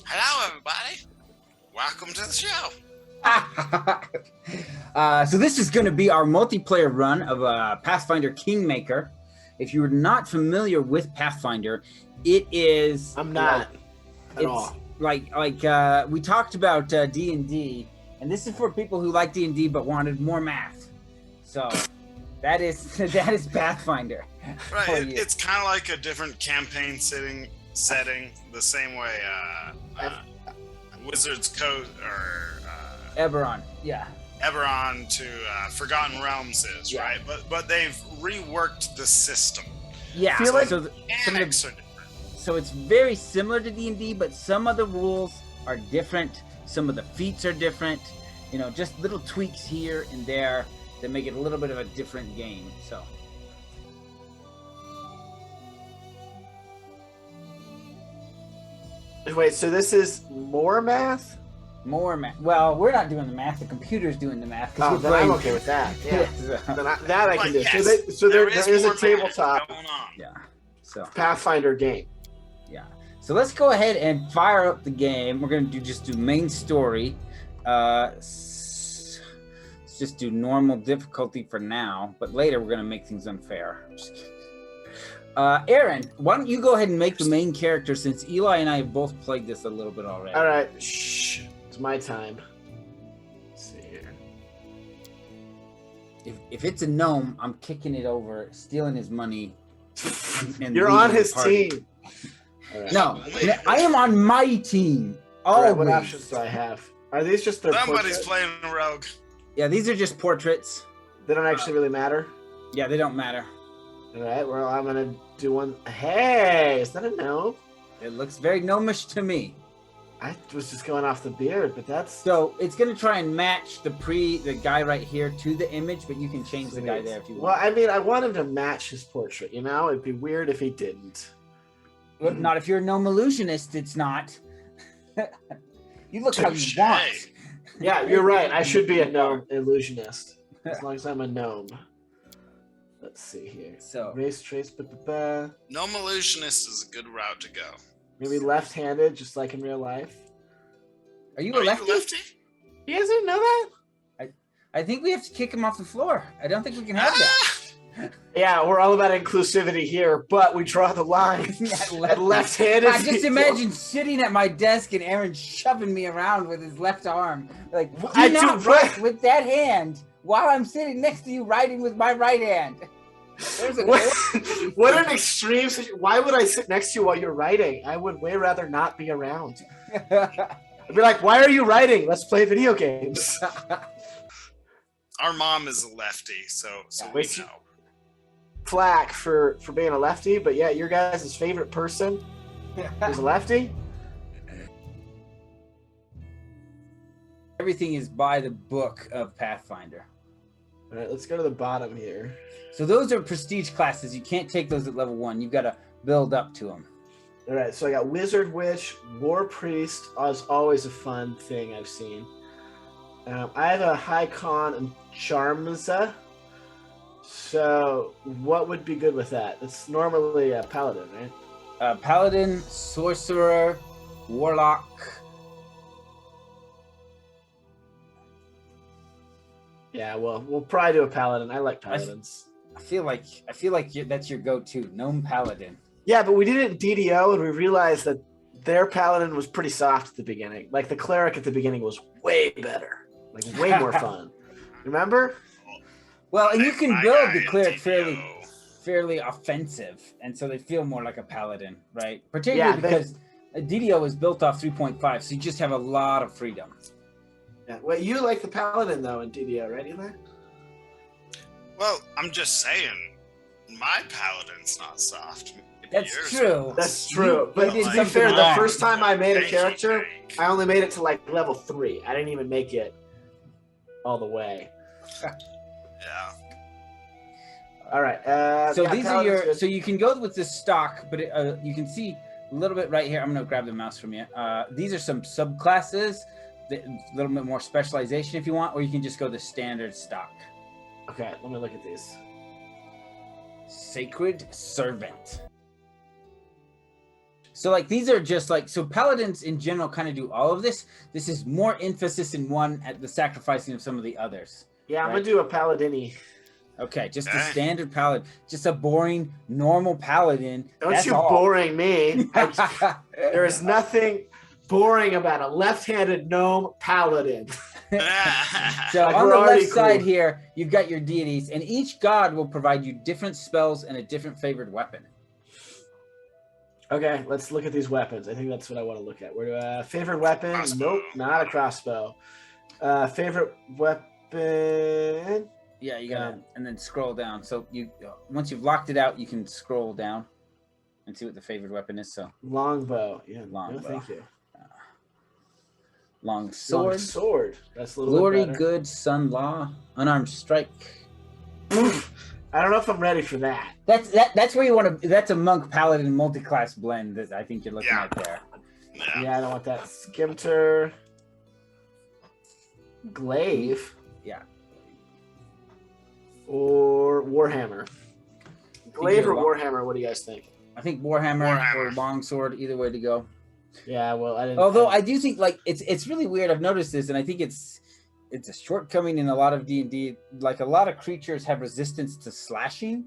Hello, everybody. Welcome to the show. So this is going to be our multiplayer run of Pathfinder Kingmaker. If you are not familiar with Pathfinder, it is... I'm not at all. Like we talked about D&D, and this is for people who like D&D but wanted more math. So that is Pathfinder. Right, it's kind of like a different campaign setting, the same way Wizards Code or Eberron, yeah. Eberron to Forgotten Realms is, Yeah. right? But they've reworked the system. Yeah, Feel like So the mechanics are different. So it's very similar to D&D, but some of the rules are different. Some of the feats are different. You know, just little tweaks here and there that make it a little bit of a different game. So. Wait, so this is more math? More math. Well, we're not doing the math. The computer's doing the math. Oh, then I'm okay with that. Yeah, that I can do. Yes, So there is more a tabletop going on. Yeah. So. Pathfinder game. Yeah. So let's go ahead and fire up the game. We're gonna just do main story. Let's just do normal difficulty for now, but later we're gonna make things unfair. Just kidding. Aaron, why don't you go ahead and make the main character, since Eli and I have both played this a little bit already. All right, shh. It's my time. Let's see here. If it's a gnome, I'm kicking it over, stealing his money. And You're leaving on the his party. team. All right. No, I am on my team. All right, Always. what options do I have? Are these just their Somebody's portraits? playing a rogue. Yeah, these are just portraits. They don't actually really matter. Yeah, they don't matter. All right, well, I'm gonna do one. Hey, is that a gnome? It looks very gnomish to me. I was just going off the beard, but that's So it's gonna try and match the guy right here to the image, but you can change the guy there if you Well, want. I mean, I want him to match his portrait. You know, it'd be weird if he didn't. Well, not if you're a gnome illusionist. It's not. You look how you Touche. want. Yeah, you're right. I should be a gnome illusionist as long as I'm a gnome. Let's see here. So Race trace, Gnome illusionist is a good route to go. maybe left-handed, just like in real life. are you Are a lefty? you lefty? You guys didn't know that? I think we have to kick him off the floor. I don't think we can have that. Yeah, we're all about inclusivity here, but we draw the line at left-handed. I just imagine sitting at my desk and Aaron shoving me around with his left arm. Like, do I not do- write with that hand while I'm sitting next to you writing with my right hand. There's an What an extreme situation. Why would I sit next to you while you're writing? I would way rather not be around. I'd be like, why are you writing? Let's play video games. Our mom is a lefty, so Yeah. we Wait, know. Flack for being a lefty, but yeah, your guys' favorite person is a lefty? Everything is by the book of Pathfinder. All right, let's go to the bottom here. So those are prestige classes. You can't take those at level 1. You've got to build up to them. All right, so I got Wizard, Witch, War Priest is always a fun thing I've seen. I have a High Con and Charmza. So what would be good with that? It's normally a Paladin, right? Paladin, Sorcerer, Warlock. Yeah, well, we'll probably do a Paladin. I like Paladins. I feel like that's your go-to, Gnome Paladin. Yeah, but we did it in DDO, and we realized that their Paladin was pretty soft at the beginning. Like, the Cleric at the beginning was way better. Like, way more fun. Remember? Well, and you can My build guy the in cleric TVO. fairly offensive, and so they feel more like a paladin, right? Particularly Yeah, because DDO is built off 3.5, so you just have a lot of freedom. Yeah. Well, you like the Paladin, though, in DDO, right, Eli? Well, I'm just saying, my paladin's not soft. Maybe That's yours true. That's true. But did to be something fair, the wrong. first time I made a Thank character, you. I only made it to, like, level 3. I didn't even make it all the way. Yeah. All right. So yeah, these are Paladin's your. good. So you can go with the stock, but you can see a little bit right here. I'm going to grab the mouse from you. These are some subclasses, a little bit more specialization if you want, or you can just go the standard stock. Okay, let me look at these. Sacred Servant. So like these are just like, so paladins in general kind of do all of this. This is more emphasis in one at the sacrificing of some of the others. Yeah, I'm right? gonna do a paladini. Okay, just a Okay. standard paladin, just a boring normal paladin. Don't That's you all. boring me. There is nothing boring about a left-handed gnome paladin. So Like, on we're the already left side cool. here, you've got your deities, and each god will provide you different spells and a different favored weapon. Okay, let's look at these weapons. I think that's what I want to look at. Where favorite weapon? Crossbow. Nope, not a crossbow. Favorite weapon? Yeah, you gotta, and then scroll down. So you, once you've locked it out, you can scroll down and see what the favored weapon is. So Longbow. Yeah, Longbow. no, thank you. long sword, Long sword. That's a little glory, bit better. good, sun, law, unarmed strike. I don't know if I'm ready for that. That's where you want to. That's a monk paladin multi-class blend that I think you're looking Yeah. at there. Yeah. Yeah, I don't want that. Skimter. Glaive. Yeah. Or Warhammer. Glaive or you're Warhammer, what do you guys think? I think Warhammer or Warhammer. longsword, either way to go. Yeah, well, I didn't. Although I do think like it's really weird. I've noticed this, and I think it's a shortcoming in a lot of D&D. Like a lot of creatures have resistance to slashing,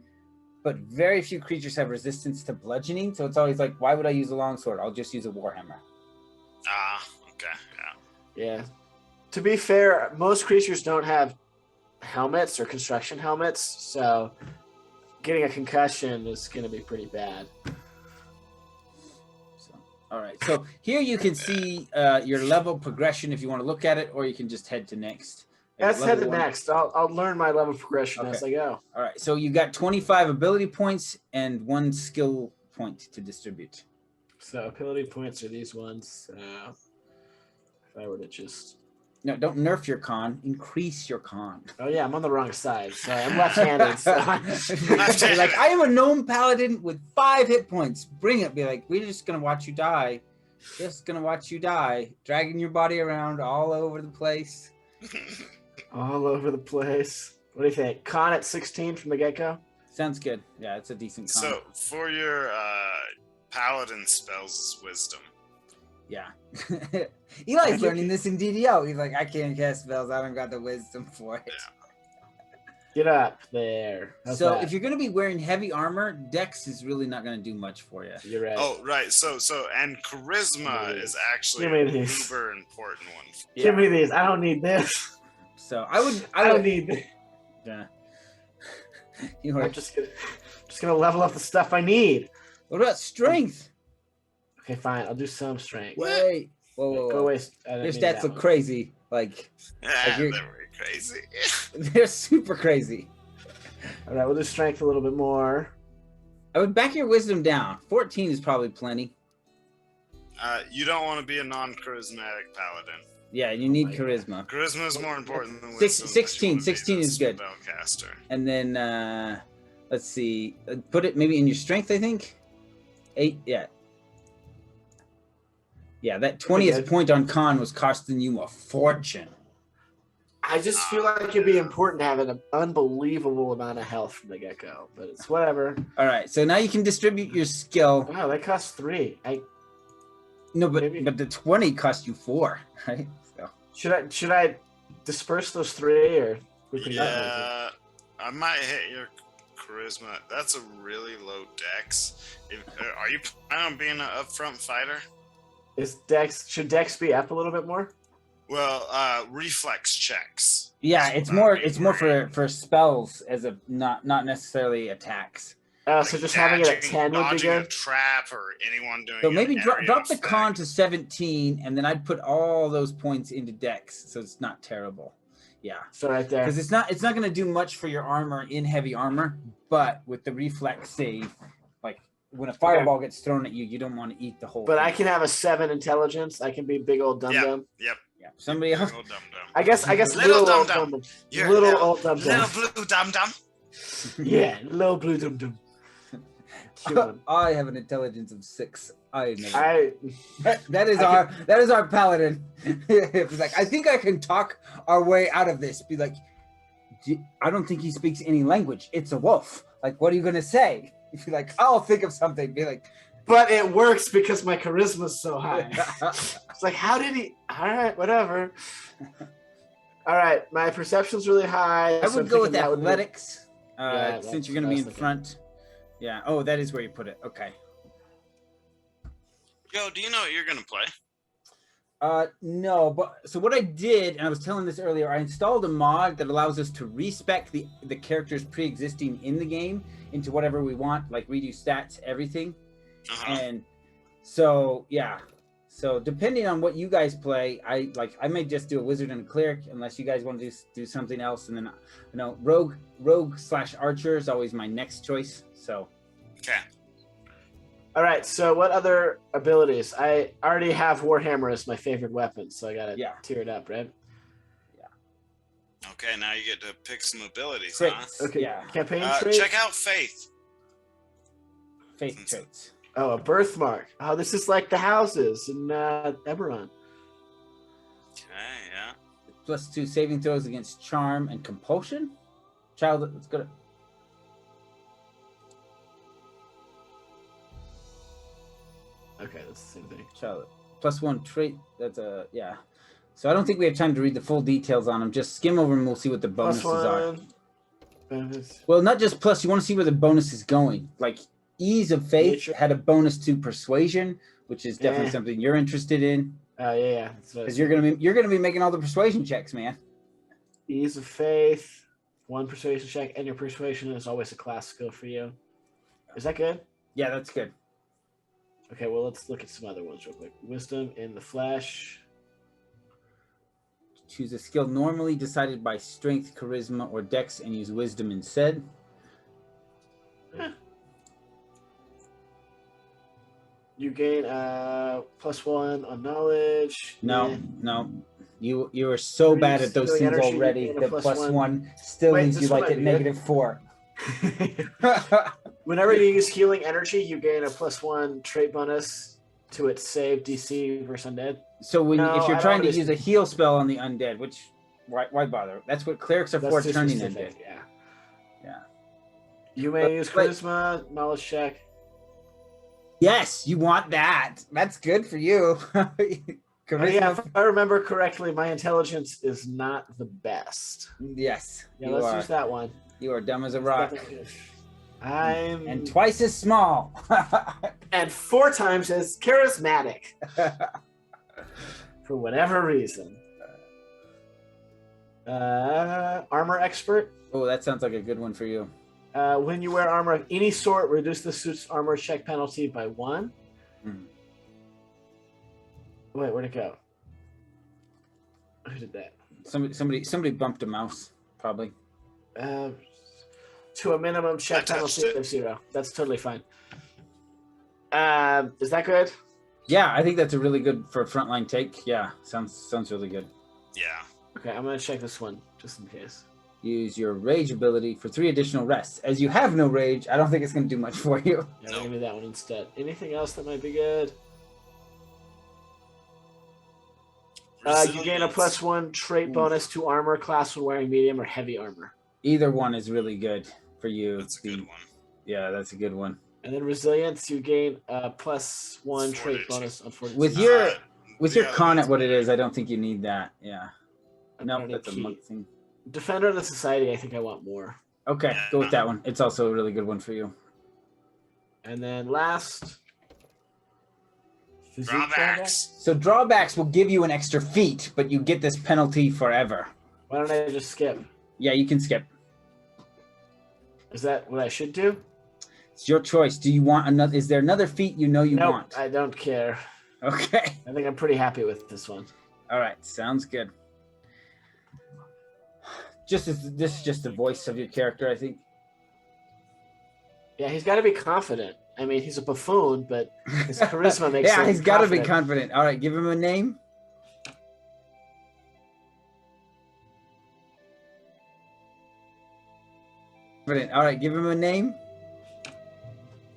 but very few creatures have resistance to bludgeoning. So it's always like, why would I use a longsword? I'll just use a warhammer. Okay. Yeah. Yeah. To be fair, most creatures don't have helmets or construction helmets, so getting a concussion is going to be pretty bad. So all right. So here you can see your level progression if you want to look at it, or you can just head to next. Let's Level head to one. next. I'll learn my level progression as I go. All right. So you got 25 ability points and 1 skill point to distribute. So ability points are these ones. If I were to just... No, don't nerf your con. Increase your con. Oh yeah, I'm on the wrong side. Sorry, I'm left-handed. So You're like, I am a gnome paladin with 5 hit points. Bring it. Be like, we're just gonna watch you die. Just gonna watch you die, dragging your body around all over the place. all over the place. What do you think? Con at 16 from the get-go? Sounds good. Yeah, it's a decent con. So for your paladin spells is wisdom. Yeah. Eli's learning this in DDO. He's like, I can't cast spells. I don't got the wisdom for it. Get up there. How's So that? if you're going to be wearing heavy armor, Dex is really not going to do much for you. You're right. Oh, right. So and charisma is actually Give me a these. uber important one. Give me these. I don't need this. So I don't would need this. Yeah. You are, I'm just gonna level up the stuff I need. what about strength? Okay, fine. I'll do some strength. Wait. Whoa. Go away. Their stats look crazy. Like, Yeah, you're- they're very crazy. they're super crazy. All right, we'll do strength a little bit more. I would back your wisdom down. 14 is probably plenty. You don't want to be a non-charismatic paladin. Yeah, you need my charisma. Charisma is more important than Six- wisdom. 16 16 is good. Spellcaster. And then let's see. Put it maybe in your strength, I think. 8, yeah. Yeah, that 20th good. point on con was costing you a fortune. I just feel like it'd be important to have an unbelievable amount of health from the get-go, but it's whatever. All right, so now you can distribute your skill. Wow, that costs 3. No, but Maybe. but the 20 cost you 4, right? So Should I disperse those 3 or we can Yeah, I might hit your charisma. That's a really low dex. Are you planning on being an upfront fighter? should Dex be up a little bit more? Well, reflex checks. yeah, That's it's what more I'd be for spells as a not necessarily attacks. So just having it at 10 would be dodging a good. trap or anyone doing. So an maybe drop area the effect. con to 17, and then I'd put all those points into Dex, so it's not terrible. Yeah, So right there. because it's not going to do much for your armor in heavy armor, but with the reflex save, like when a fireball gets thrown at you, you don't want to eat the whole. But thing. I can have a 7 intelligence. I can be big old dum dum. Yep. Yeah, somebody else. Little dum-dum. I guess Little little old dum-dum. dum dum. You're Little little, old dum little dum. blue dum-dum. Yeah, little blue dum dum. I have an intelligence of 6. I know. I That is our paladin. He's like, I think I can talk our way out of this. Be like, I don't think he speaks any language. It's a wolf. Like, what are you gonna say? If you're like, I'll think of something. Be like, But it works because my charisma's so high. It's like, how did he? All right, whatever. All right, my perception's really high. I so would I'm go with thinking that would be- athletics, Yeah, since you're that's going to what I be was in thinking. front. Yeah. Oh, that is where you put it. Okay. Joe, do you know what you're gonna play? No, but so what I did, and I was telling this earlier, I installed a mod that allows us to respec the characters pre-existing in the game into whatever we want, like redo stats, everything. And so yeah, so depending on what you guys play, I may just do a wizard and a cleric, unless you guys want to do something else. And then rogue/archer is always my next choice. So Okay. All right, so what other abilities? I already have Warhammer as my favorite weapon, so I gotta tear it up, right? Okay, now you get to pick some abilities, traits. Okay, Yeah. campaign traits. Check out Faith. Faith traits. Oh, a birthmark. Oh, this is like the houses in Eberron. Okay, yeah. +2 saving throws against charm and compulsion. Child, let's go. Okay, that's the same thing. Child, +1 trait. That's a yeah. So I don't think we have time to read the full details on them. Just skim over and we'll see what the bonuses are. Benefits. Well, not just plus. You want to see where the bonus is going. Like ease of faith Nature. had a bonus to persuasion, which is definitely something you're interested in. Yeah. Because you're gonna be making all the persuasion checks, man. Ease of faith, 1 persuasion check, and your persuasion is always a class skill for you. Is that good? Yeah, that's good. Okay, well, let's look at some other ones real quick. Wisdom in the flesh. Choose a skill normally decided by strength, charisma, or dex, and use wisdom instead. You gain +1 on knowledge. No. You are so bad at those Healing things energy, already. you gain The a +1 still Wait, leaves you this one like might at be good. -4. Whenever you use healing energy, you gain a +1 trait bonus to its save DC versus undead. So No, if you're I trying to don't use a heal spell on the undead, which why bother? That's what clerics are That's for, too turning specific, undead. Yeah. Yeah. You may use Wait. charisma, knowledge check. Yes, you want that. That's good for you. Charisma. Yeah, if I remember correctly, my intelligence is not the best. Yes. Yeah, you let's are. use that one. You are dumb as a rock. I'm And twice as small. and 4 times as charismatic for whatever reason. Armor expert. Oh, that sounds like a good one for you. When you wear armor of any sort, reduce the suit's armor check penalty by 1. Mhm. Wait, where'd it go? Who did that? Somebody bumped a mouse, probably. To a minimum check I touched penalty of 0. That's totally fine. Is that good? Yeah, I think that's a really good for a frontline take. Yeah, sounds really good. Yeah. Okay, I'm gonna check this one just in case. Use your rage ability for 3 additional rests. As you have no rage, I don't think it's going to do much for you. Yeah, No. give me that one instead. Anything else that might be good? You gain a Resilience. +1 trait bonus to armor class when wearing medium or heavy armor. Either one is really good for you. That's a good one. Yeah, that's a good one. And then resilience, you gain a +1 trait Fortitude. bonus on fortitude. With your Uh, your yeah, con that's at what it better. is, I don't think you need that. Yeah. I No, don't that's a need monk thing. Defender of the Society, I think I want more. Okay, go with that one. It's also a really good one for you. And then last, physique Drawbacks. So drawbacks will give you an extra feat, but you get this penalty forever. Why don't I just skip? Yeah, you can skip. Is that what I should do? It's your choice. Do you want another? Is there another feat you know you Nope, want? I don't care. Okay. I think I'm pretty happy with this one. All right. Sounds good. This is just the voice of your character, I think. Yeah, he's got to be confident. I mean, he's a buffoon, but his charisma makes Yeah, him he's got to be confident. confident. All right, give him a name. Confident. All right, give him a name.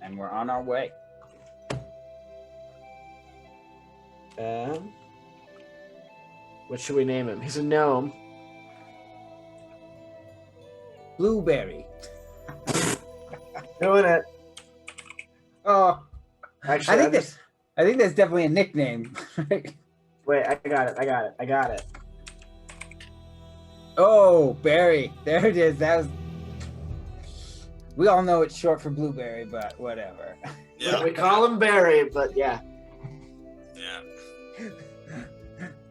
And we're on our way. What should we name him? He's a gnome. Blueberry. Doing it. Oh, Actually, I think that's definitely a nickname. wait, I got it. Oh, Barry. There it is. That was. We all know it's short for blueberry, but whatever. Yeah. We call him Barry, but yeah. Yeah.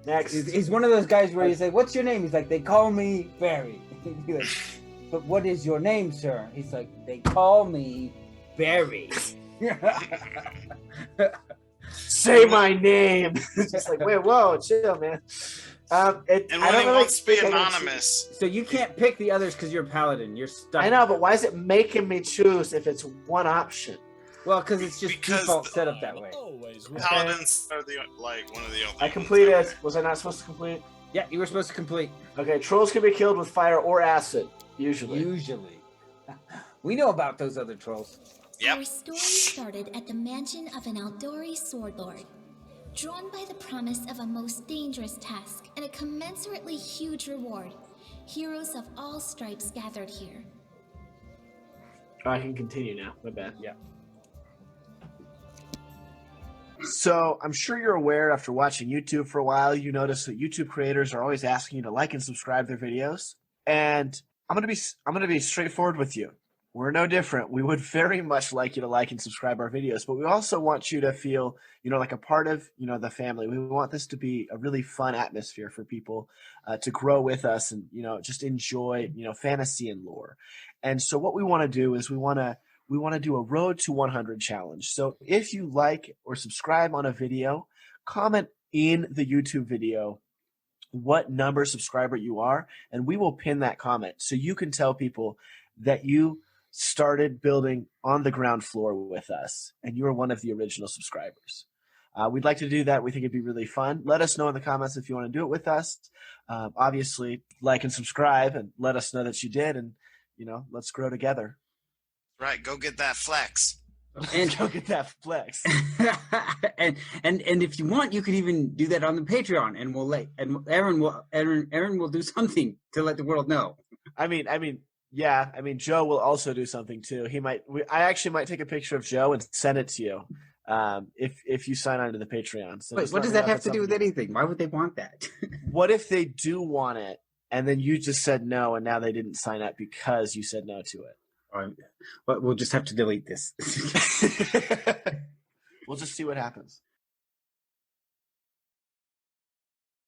Next. He's one of those guys where you say, "What's your name?" He's like, "They call me Barry." He's like, "But what is your name, sir?" He's like, "They call me Barry." Say my name. It's just like, wait, whoa, chill, man. And when he wants to be anonymous. So you can't pick the others because you're a paladin. You're stuck. I know, but why is it making me choose if it's one option? Well, because it's just default set up that way. Paladins are one of the only. I completed. Was I not supposed to complete? Yeah, you were supposed to complete. Okay, trolls can be killed with fire or acid, usually. We know about those other trolls. Yep. Our story started at the mansion of an Aldori sword lord. Drawn by the promise of a most dangerous task and a commensurately huge reward, heroes of all stripes gathered here. Oh, I can continue now. My bad. Yeah. So I'm sure you're aware after watching YouTube for a while, you notice that YouTube creators are always asking you to like and subscribe their videos. And I'm gonna be straightforward with you. We're no different. We would very much like you to like and subscribe our videos, but we also want you to feel, like a part of, the family. We want this to be a really fun atmosphere for people to grow with us and, just enjoy, fantasy and lore. And so what we want to do is we want to do a Road to 100 challenge. So if you like or subscribe on a video, comment in the YouTube video what number subscriber you are, and we will pin that comment so you can tell people that you started building on the ground floor with us and you are one of the original subscribers. We'd like to do that. We think it'd be really fun. Let us know in the comments if you want to do it with us. Obviously, like and subscribe and let us know that you did, and let's grow together. Right, go get that flex. And go get that flex. and if you want, you could even do that on the Patreon, and Aaron will do something to let the world know. Yeah, Joe will also do something too. I actually might take a picture of Joe and send it to you if you sign on to the Patreon. So wait, what does that have to do with anything? Why would they want that? What if they do want it, and then you just said no, and now they didn't sign up because you said no to it? But we'll just have to delete this. We'll just see what happens.